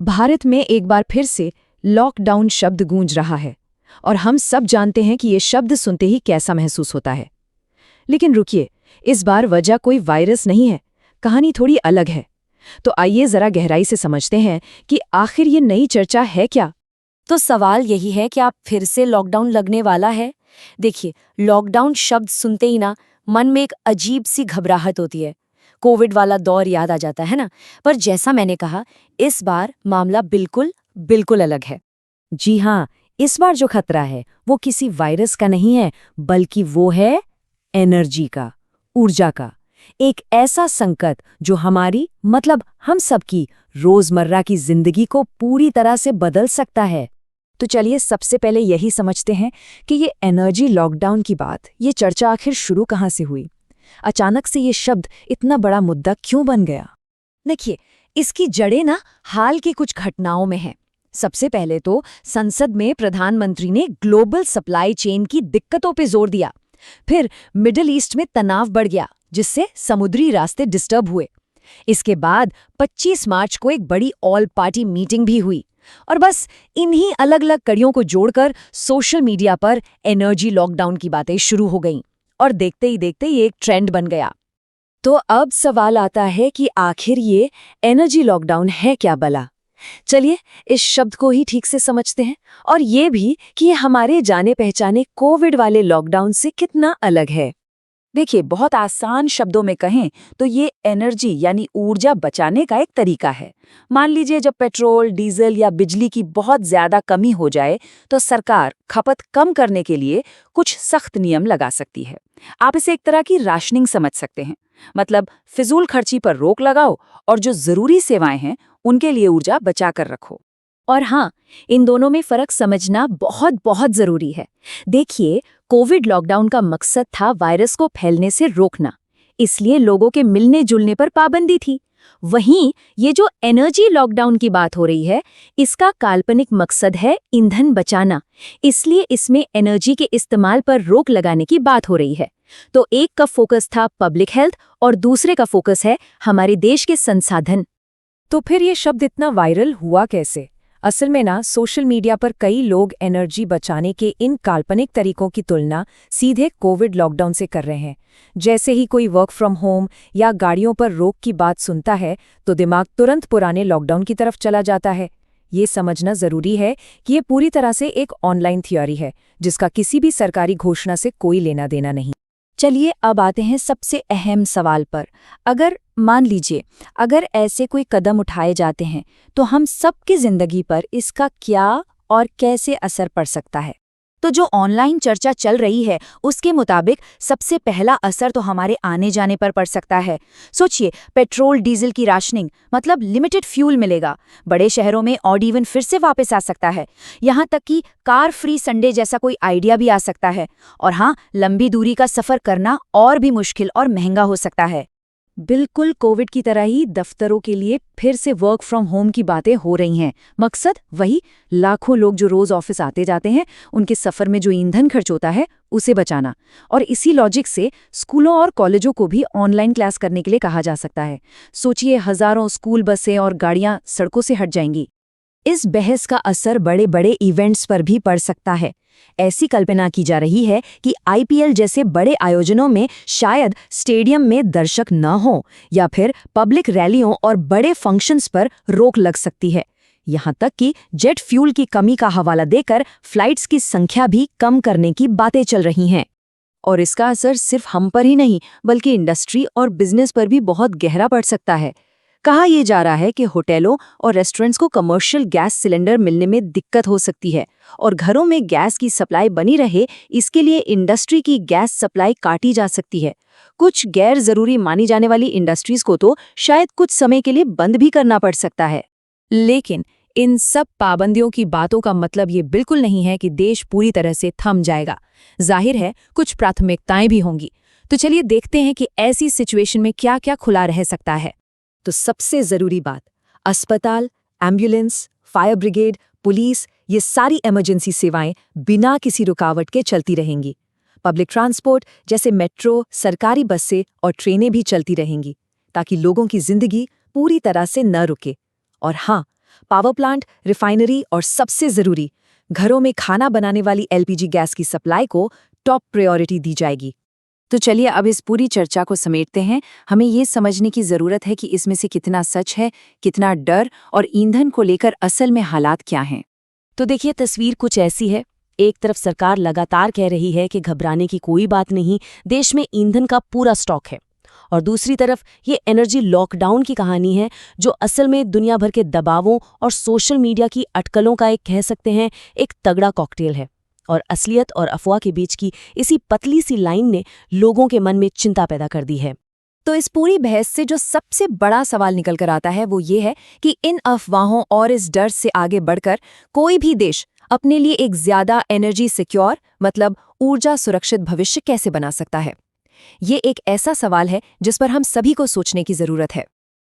भारत में एक बार फिर से लॉकडाउन शब्द गूंज रहा है और हम सब जानते हैं कि ये शब्द सुनते ही कैसा महसूस होता है। लेकिन रुकिए, इस बार वजह कोई वायरस नहीं है, कहानी थोड़ी अलग है। तो आइए जरा गहराई से समझते हैं कि आखिर ये नई चर्चा है क्या। तो सवाल यही है कि आप फिर से लॉकडाउन लगने वाला है। देखिए, लॉकडाउन शब्द सुनते ही ना मन में एक अजीब सी घबराहट होती है। कोविड वाला दौर याद आ जाता है ना। पर जैसा मैंने कहा, इस बार मामला बिल्कुल बिल्कुल अलग है। जी हाँ, इस बार जो खतरा है वो किसी वायरस का नहीं है, बल्कि वो है एनर्जी का, ऊर्जा का। एक ऐसा संकट जो हमारी मतलब हम सबकी रोजमर्रा की जिंदगी को पूरी तरह से बदल सकता है। तो चलिए सबसे पहले यही समझते हैं कि ये एनर्जी लॉकडाउन की बात, ये चर्चा आखिर शुरू कहाँ से हुई। अचानक से ये शब्द इतना बड़ा मुद्दा क्यों बन गया। देखिए, इसकी जड़ें ना हाल की कुछ घटनाओं में हैं। सबसे पहले तो संसद में प्रधानमंत्री ने ग्लोबल सप्लाई चेन की दिक्कतों पे जोर दिया। फिर मिडिल ईस्ट में तनाव बढ़ गया, जिससे समुद्री रास्ते डिस्टर्ब हुए। इसके बाद 25 मार्च को एक बड़ी ऑल पार्टी मीटिंग भी हुई। और बस इन्हीं अलग अलग कड़ियों को जोड़कर सोशल मीडिया पर एनर्जी लॉकडाउन की बातें शुरू हो गईं और देखते ही देखते ये एक ट्रेंड बन गया। तो अब सवाल आता है कि आखिर ये एनर्जी लॉकडाउन है क्या भला। चलिए इस शब्द को ही ठीक से समझते हैं और ये भी कि ये हमारे जाने पहचाने कोविड वाले लॉकडाउन से कितना अलग है। देखिए, बहुत आसान शब्दों में कहें तो ये एनर्जी यानी ऊर्जा बचाने का एक तरीका है। मान लीजिए जब पेट्रोल, डीजल या बिजली की बहुत ज्यादा कमी हो जाए तो सरकार खपत कम करने के लिए कुछ सख्त नियम लगा सकती है। आप इसे एक तरह की राशनिंग समझ सकते हैं। मतलब फिजूल खर्ची पर रोक लगाओ और जो जरूरी सेवाएं हैं उनके लिए ऊर्जा बचा कर रखो। और हाँ, इन दोनों में फर्क समझना बहुत बहुत जरूरी है। देखिए, कोविड लॉकडाउन का मकसद था वायरस को फैलने से रोकना, इसलिए लोगों के मिलने जुलने पर पाबंदी थी। वहीं ये जो एनर्जी लॉकडाउन की बात हो रही है, इसका काल्पनिक मकसद है ईंधन बचाना, इसलिए इसमें एनर्जी के इस्तेमाल पर रोक लगाने की बात हो रही है। तो एक का फोकस था पब्लिक हेल्थ और दूसरे का फोकस है हमारे देश के संसाधन। तो फिर ये शब्द इतना वायरल हुआ कैसे। असल में ना सोशल मीडिया पर कई लोग एनर्जी बचाने के इन काल्पनिक तरीकों की तुलना सीधे कोविड लॉकडाउन से कर रहे हैं। जैसे ही कोई वर्क फ्रॉम होम या गाड़ियों पर रोक की बात सुनता है तो दिमाग तुरंत पुराने लॉकडाउन की तरफ चला जाता है। ये समझना जरूरी है कि ये पूरी तरह से एक ऑनलाइन थ्योरी है, जिसका किसी भी सरकारी घोषणा से कोई लेना देना नहीं। चलिए अब आते हैं सबसे अहम सवाल पर। मान लीजिए अगर ऐसे कोई कदम उठाए जाते हैं तो हम सबकी जिंदगी पर इसका क्या और कैसे असर पड़ सकता है। तो जो ऑनलाइन चर्चा चल रही है उसके मुताबिक सबसे पहला असर तो हमारे आने जाने पर पड़ सकता है। सोचिए, पेट्रोल डीजल की राशनिंग, मतलब लिमिटेड फ्यूल मिलेगा। बड़े शहरों में ऑड इवन फिर से वापस आ सकता है। यहाँ तक कि कार फ्री संडे जैसा कोई आइडिया भी आ सकता है। और हाँ, लंबी दूरी का सफर करना और भी मुश्किल और महंगा हो सकता है। बिल्कुल कोविड की तरह ही दफ्तरों के लिए फिर से वर्क फ्रॉम होम की बातें हो रही हैं। मकसद वही, लाखों लोग जो रोज ऑफिस आते जाते हैं उनके सफर में जो ईंधन खर्च होता है उसे बचाना। और इसी लॉजिक से स्कूलों और कॉलेजों को भी ऑनलाइन क्लास करने के लिए कहा जा सकता है। सोचिए, हजारों स्कूल बसें और गाड़ियां सड़कों से हट जाएंगी। इस बहस का असर बड़े बड़े इवेंट्स पर भी पड़ सकता है। ऐसी कल्पना की जा रही है कि आईपीएल जैसे बड़े आयोजनों में शायद स्टेडियम में दर्शक न हो या फिर पब्लिक रैलियों और बड़े फंक्शंस पर रोक लग सकती है। यहाँ तक कि जेट फ्यूल की कमी का हवाला देकर फ्लाइट्स की संख्या भी कम करने की बातें चल रही हैं। और इसका असर सिर्फ हम पर ही नहीं बल्कि इंडस्ट्री और बिजनेस पर भी बहुत गहरा पड़ सकता है। कहा यह जा रहा है कि होटलों और रेस्टोरेंट्स को कमर्शियल गैस सिलेंडर मिलने में दिक्कत हो सकती है और घरों में गैस की सप्लाई बनी रहे, इसके लिए इंडस्ट्री की गैस सप्लाई काटी जा सकती है। कुछ गैर जरूरी मानी जाने वाली इंडस्ट्रीज को तो शायद कुछ समय के लिए बंद भी करना पड़ सकता है। लेकिन इन सब पाबंदियों की बातों का मतलब ये बिल्कुल नहीं है कि देश पूरी तरह से थम जाएगा। जाहिर है कुछ प्राथमिकताएं भी होंगी। तो चलिए देखते हैं कि ऐसी सिचुएशन में क्या क्या खुला रह सकता है। तो सबसे जरूरी बात, अस्पताल, एम्बुलेंस, फायर ब्रिगेड, पुलिस, ये सारी इमरजेंसी सेवाएं बिना किसी रुकावट के चलती रहेंगी। पब्लिक ट्रांसपोर्ट जैसे मेट्रो, सरकारी बसें और ट्रेनें भी चलती रहेंगी ताकि लोगों की जिंदगी पूरी तरह से न रुके। और हाँ, पावर प्लांट, रिफाइनरी और सबसे ज़रूरी, घरों में खाना बनाने वाली एलपीजी गैस की सप्लाई को टॉप प्रायोरिटी दी जाएगी। तो चलिए अब इस पूरी चर्चा को समेटते हैं। हमें ये समझने की ज़रूरत है कि इसमें से कितना सच है, कितना डर, और ईंधन को लेकर असल में हालात क्या हैं। तो देखिए, तस्वीर कुछ ऐसी है। एक तरफ सरकार लगातार कह रही है कि घबराने की कोई बात नहीं, देश में ईंधन का पूरा स्टॉक है। और दूसरी तरफ ये एनर्जी लॉकडाउन की कहानी है, जो असल में दुनिया भर के दबावों और सोशल मीडिया की अटकलों का एक, कह सकते हैं, एक तगड़ा कॉकटेल है। और असलियत और अफवाह के बीच की इसी पतली सी लाइन ने लोगों के मन में चिंता पैदा कर दी है। तो इस पूरी बहस से जो सबसे बड़ा सवाल निकल कर आता है वो ये है कि इन अफवाहों और इस डर से आगे बढ़कर कोई भी देश अपने लिए एक ज्यादा एनर्जी सिक्योर, मतलब ऊर्जा सुरक्षित भविष्य कैसे बना सकता है। ये एक ऐसा सवाल है जिस पर हम सभी को सोचने की जरूरत है।